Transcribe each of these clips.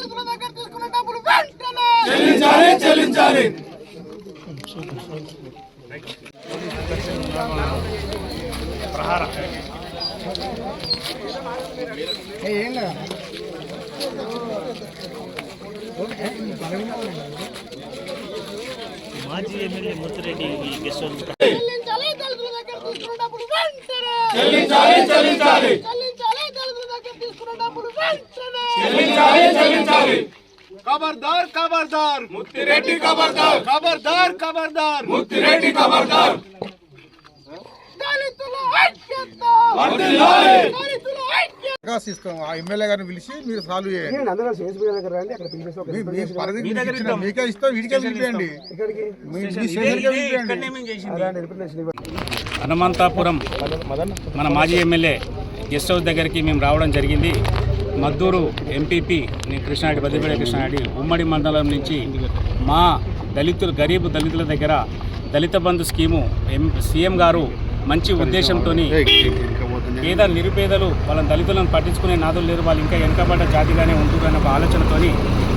దళితుల దగ్గర తీసుకున్న డబ్బులు వెంటనే చెల్లించాలి. మాజీ ఎమ్మెల్యే ముత్తిరెడ్డి గెస్ట్ హౌస్ చెల్లించాలి. దళితుల దగ్గర తీసుకున్న డబ్బులు వెంటనే చెల్లించాలి. దళితుల దగ్గర తీసుకున్న డబ్బులు వెంటనే చెల్లించాలి. खबरदार ముత్తిరెడ్డి ఖబర్దార్. ముత్తిరెడ్డి ఖబర్దార్. దళితుల ఐక్యత వర్ధిల్లాలి. దళితుల ఐక్యత తీసుకో ఆ ఎమ్మెల్యే గారిని పిలిచి మీరు సాల్వ్ చేయండి. మీకే ఇస్తాం, వీడికే పిలిపియండి. హనుమంతాపురం మన మాజీ ఎమ్మెల్యే గెస్ట్ హౌస్ దగ్గరికి మేము రావడం జరిగింది. మద్దూరు ఎంపీపీ కృష్ణారెడ్డి, బద్దిపేట కృష్ణారెడ్డి ఉమ్మడి మండలం నుంచి మా గరీబు దళితుల దగ్గర దళిత బంధు స్కీము సీఎం గారు మంచి ఉద్దేశంతో పేద నిరుపేదలు వాళ్ళ దళితులను పట్టించుకునే నాదులు లేరు, వాళ్ళు ఇంకా వెనుకబడ్డ జాతిగానే ఉంటున్న ఒక ఆలోచనతో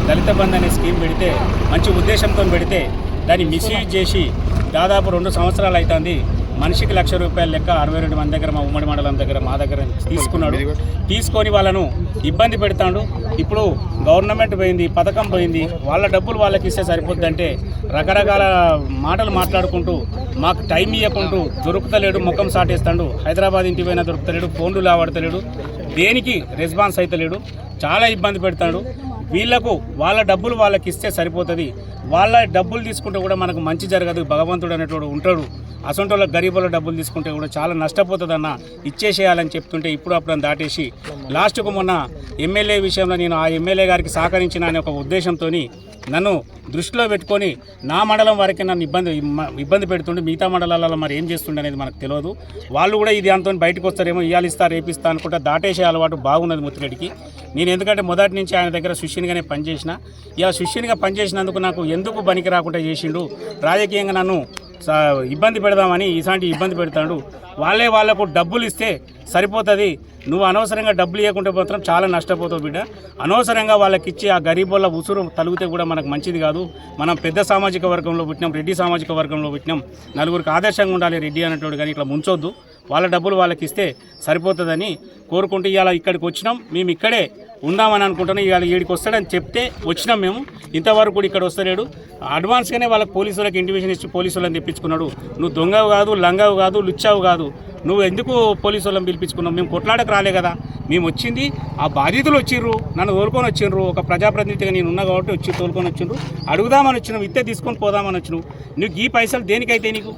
దళిత బంధు అనే స్కీమ్ పెడితే, మంచి ఉద్దేశంతో పెడితే దాన్ని మిస్యూజ్ చేసి దాదాపు 2 సంవత్సరాలు అవుతుంది. మనిషికి ₹1,00,000 లెక్క 62 మంది దగ్గర మా ఉమ్మడి మండలం దగ్గర మా దగ్గర తీసుకొని వాళ్ళను ఇబ్బంది పెడతాడు. ఇప్పుడు గవర్నమెంట్ పోయింది, పథకం పోయింది, వాళ్ళ డబ్బులు వాళ్ళకి ఇస్తే సరిపోద్దంటే రకరకాల మాటలు మాట్లాడుకుంటూ మాకు టైం ఇవ్వకుంటూ దొరుకుతలేడు, ముఖం సాటేస్తాడు. హైదరాబాద్ ఇంటి పోయినా దొరుకుతలేడు, ఫోన్లు లావడతలేడు, దేనికి రెస్పాన్స్ అవుతలేడు, చాలా ఇబ్బంది పెడతాడు. వీళ్లకు వాళ్ళ డబ్బులు వాళ్ళకి ఇస్తే సరిపోతుంది, వాళ్ళ డబ్బులు తీసుకుంటే కూడా మనకు మంచి జరగదు, భగవంతుడు అనేటోడు ఉంటాడు. అసొంటోళ్ళ గరీబుల డబ్బులు తీసుకుంటే కూడా చాలా నష్టపోతుందన్న, ఇచ్చేసేయాలని చెప్తుంటే ఇప్పుడు అప్పుడు దాటేసి లాస్ట్కు మొన్న ఎమ్మెల్యే విషయంలో నేను ఆ ఎమ్మెల్యే గారికి సహకరించిన అనే ఒక ఉద్దేశంతో నన్ను దృష్టిలో పెట్టుకొని నా మండలం వరకే నన్ను ఇబ్బంది పెడుతుండే, మిగతా మండలాలలో మరి ఏం చేస్తుండే అనేది మనకు తెలియదు. వాళ్ళు కూడా ఇది దాంతో బయటకు వస్తారేమో, ఇవాళ ఇస్తా రేపిస్తా అనుకుంటా దాటేసే అలవాటు బాగున్నది ముత్తిరెడ్డికి. నేను ఎందుకంటే మొదటి నుంచి ఆయన దగ్గర శిష్యునిగానే పనిచేసిన, ఇలా శిష్యునిగా పనిచేసినందుకు నాకు ఎందుకు పనికి రాకుండా చేసిండు, రాజకీయంగా నన్ను ఇబ్బంది పెడదామని ఇలాంటి ఇబ్బంది పెడతాడు. వాళ్ళకు డబ్బులు ఇస్తే సరిపోతుంది, నువ్వు అనవసరంగా డబ్బులు ఇవ్వకుంటే మాత్రం చాలా నష్టపోతావు బిడ్డ. అనవసరంగా వాళ్ళకి ఇచ్చి ఆ గరీబుల ఉసురు తలిగితే కూడా మనకు మంచిది కాదు. మనం పెద్ద సామాజిక వర్గంలో పుట్టినాం, రెడ్డి సామాజిక వర్గంలో పుట్టినాం, నలుగురికి ఆదర్శంగా ఉండాలి రెడ్డి అనేటోడు, కానీ ఇట్లా ముంచొద్దు, వాళ్ళ డబ్బులు వాళ్ళకి ఇస్తే సరిపోతుందని కోరుకుంటూ ఇవాళ ఇక్కడికి వచ్చినాం. మేము ఇక్కడే ఉందామని అనుకుంటున్నాం. ఇవాళ ఈడికి వస్తాడని చెప్తే వచ్చినాం మేము. ఇంతవరకు కూడా ఇక్కడ వస్తలేడు. అడ్వాన్స్గానే వాళ్ళకి పోలీసులకు ఇంటిమేషన్ ఇచ్చి పోలీసు వాళ్ళని తెప్పించుకున్నాడు. నువ్వు దొంగవు కాదు, లంగవు కాదు, లుచ్చావు కాదు, నువ్వు ఎందుకు పోలీసు వాళ్ళని పిలిపించుకున్నావు? మేము కొట్లాడకు రాలే కదా, మేము వచ్చింది ఆ బాధితులు వచ్చిర్రు, నన్ను తోలుకొని వచ్చిండ్రు, ఒక ప్రజాప్రతినిధిగా నేను ఉన్నా కాబట్టి వచ్చి తోలుకొని వచ్చిండ్రు, అడుగుదామని వచ్చినావు, ఇస్తే తీసుకొని పోదామని వచ్చినావు. నువ్వు ఈ పైసలు దేనికైతే నీకు?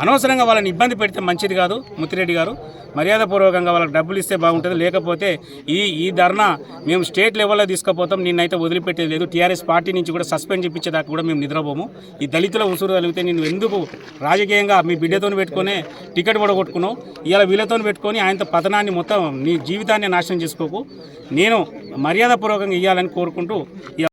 అనవసరంగా వాళ్ళని ఇబ్బంది పెడితే మంచిది కాదు. ముత్తిరెడ్డి గారు మర్యాదపూర్వకంగా వాళ్ళకి డబ్బులు ఇస్తే బాగుంటుంది, లేకపోతే ఈ ధర్నా మేము స్టేట్ లెవెల్లో తీసుకుపోతాం, నిన్నైతే వదిలిపెట్టేది లేదు. టీఆర్ఎస్ పార్టీ నుంచి కూడా సస్పెండ్ చేయించేదాకా కూడా మేము నిద్రపోము. ఈ దళితుల ఉసురు కలిగితే నేను ఎందుకు రాజకీయంగా మీ బిడ్డతో పెట్టుకునే టికెట్ కూడా కొట్టుకున్నావు, ఇలా వీళ్ళతో పెట్టుకొని ఆయనతో పతనాన్ని మొత్తం నీ జీవితాన్ని నాశనం చేసుకోకు. నేను మర్యాదపూర్వకంగా ఇవ్వాలని కోరుకుంటూ